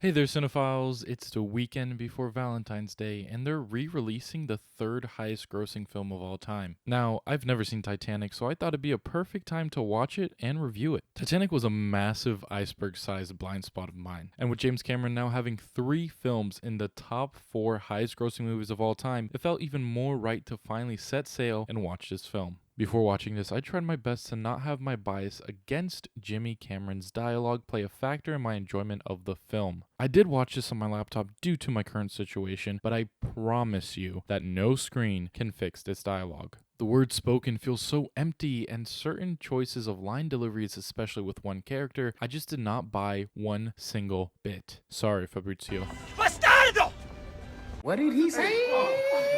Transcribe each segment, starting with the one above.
Hey there, cinephiles. It's the weekend before Valentine's Day, and they're re-releasing the third highest grossing film of all time. Now, I've never seen Titanic, so I thought it'd be a perfect time to watch it and review it. Titanic was a massive iceberg-sized blind spot of mine, and with James Cameron now having 3 films in the top 4 highest grossing movies of all time, it felt even more right to finally set sail and watch this film. Before watching this, I tried my best to not have my bias against Jimmy Cameron's dialogue play a factor in my enjoyment of the film. I did watch this on my laptop due to my current situation, but I promise you that no screen can fix this dialogue. The words spoken feel so empty, and certain choices of line deliveries, especially with one character, I just did not buy one single bit. Sorry, Fabrizio. Bastardo! What did he say?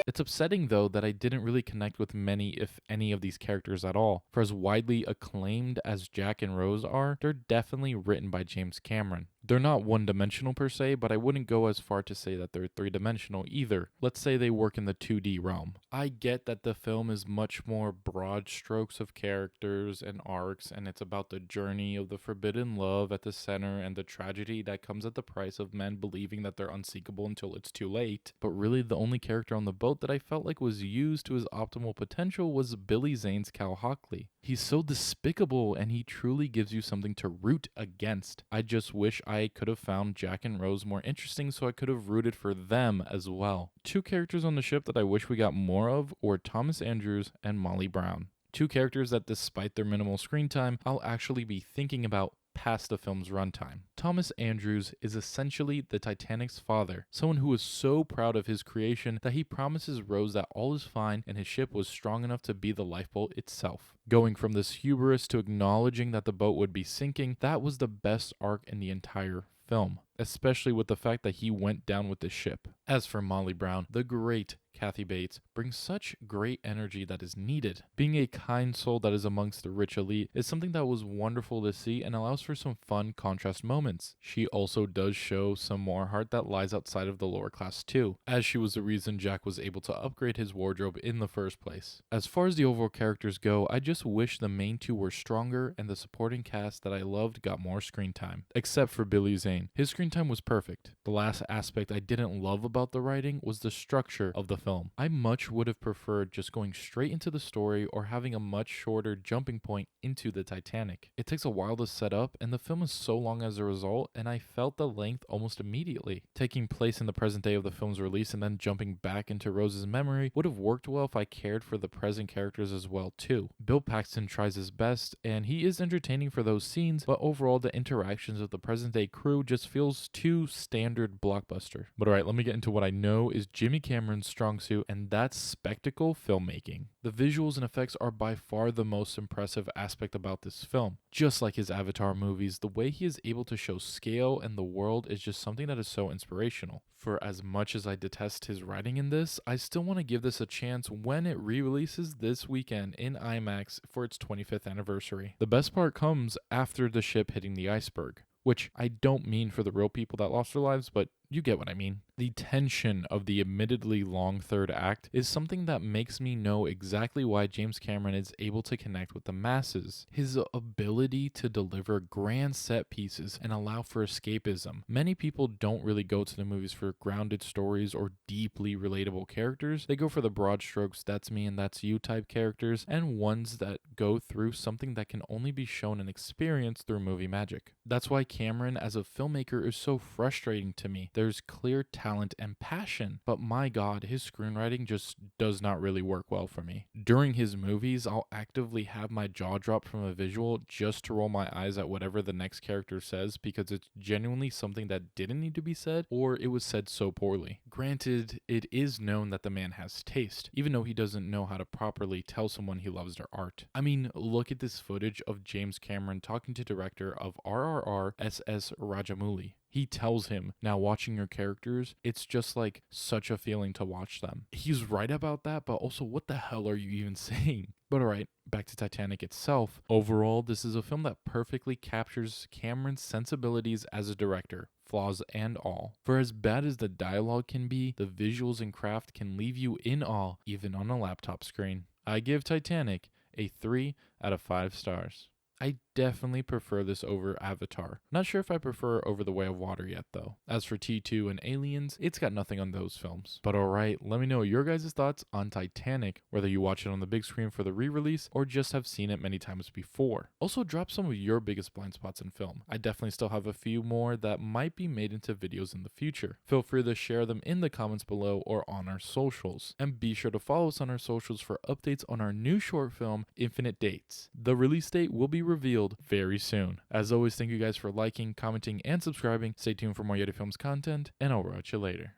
It's upsetting, though, that I didn't really connect with many, if any, of these characters at all. For as widely acclaimed as Jack and Rose are, they're definitely written by James Cameron. They're not one-dimensional per se, but I wouldn't go as far to say that they're three-dimensional either. Let's say they work in the 2D realm. I get that the film is much more broad strokes of characters and arcs, and it's about the journey of the forbidden love at the center and the tragedy that comes at the price of men believing that they're unseekable until it's too late. But really, the only character on the boat that I felt like was used to his optimal potential was Billy Zane's Cal Hockley. He's so despicable, and he truly gives you something to root against. I just wish I could have found Jack and Rose more interesting, so I could have rooted for them as well. 2 characters on the ship that I wish we got more of were Thomas Andrews and Molly Brown. 2 characters that, despite their minimal screen time, I'll actually be thinking about past the film's runtime. Thomas Andrews is essentially the Titanic's father, someone who is so proud of his creation that he promises Rose that all is fine and his ship was strong enough to be the lifeboat itself. Going from this hubris to acknowledging that the boat would be sinking, that was the best arc in the entire film, especially with the fact that he went down with the ship. As for Molly Brown, the great Kathy Bates brings such great energy that is needed. Being a kind soul that is amongst the rich elite is something that was wonderful to see and allows for some fun contrast moments. She also does show some more heart that lies outside of the lower class too, as she was the reason Jack was able to upgrade his wardrobe in the first place. As far as the overall characters go, I just wish the main 2 were stronger and the supporting cast that I loved got more screen time. Except for Billy Zane. His screen time was perfect. The last aspect I didn't love about the writing was the structure of the film. I much would have preferred just going straight into the story or having a much shorter jumping point into the Titanic. It takes a while to set up, and the film is so long as a result, and I felt the length almost immediately. Taking place in the present day of the film's release and then jumping back into Rose's memory would have worked well if I cared for the present characters as well too. Bill Paxton tries his best, and he is entertaining for those scenes, but overall the interactions of the present day crew just feels too standard blockbuster. But alright, let me get into what I know is Jimmy Cameron's strong suit, and that's spectacle filmmaking. The visuals and effects are by far the most impressive aspect about this film. Just like his Avatar movies, the way he is able to show scale and the world is just something that is so inspirational. For as much as I detest his writing in this, I still want to give this a chance when it re-releases this weekend in IMAX for its 25th anniversary. The best part comes after the ship hitting the iceberg, which I don't mean for the real people that lost their lives, but you get what I mean. The tension of the admittedly long third act is something that makes me know exactly why James Cameron is able to connect with the masses. His ability to deliver grand set pieces and allow for escapism. Many people don't really go to the movies for grounded stories or deeply relatable characters. They go for the broad strokes, that's me and that's you type characters, and ones that go through something that can only be shown and experienced through movie magic. That's why Cameron as a filmmaker is so frustrating to me. There's clear talent and passion, but my god, his screenwriting just does not really work well for me. During his movies, I'll actively have my jaw drop from a visual just to roll my eyes at whatever the next character says because it's genuinely something that didn't need to be said or it was said so poorly. Granted, it is known that the man has taste, even though he doesn't know how to properly tell someone he loves their art. I mean, look at this footage of James Cameron talking to director of RRR SS Rajamouli. He tells him, now watching your characters, it's just like such a feeling to watch them. He's right about that, but also what the hell are you even saying? But alright, back to Titanic itself. Overall, this is a film that perfectly captures Cameron's sensibilities as a director, flaws and all. For as bad as the dialogue can be, the visuals and craft can leave you in awe, even on a laptop screen. I give Titanic a 3 out of 5 stars. I definitely prefer this over Avatar. Not sure if I prefer Over the Way of Water yet though. As for T2 and Aliens, it's got nothing on those films. But alright, let me know your guys' thoughts on Titanic, whether you watch it on the big screen for the re-release or just have seen it many times before. Also drop some of your biggest blind spots in film. I definitely still have a few more that might be made into videos in the future. Feel free to share them in the comments below or on our socials. And be sure to follow us on our socials for updates on our new short film, Infinite Dates. The release date will be revealed very soon. As always, thank you guys for liking, commenting, and subscribing. Stay tuned for more Yeti Films content, and I'll watch you later.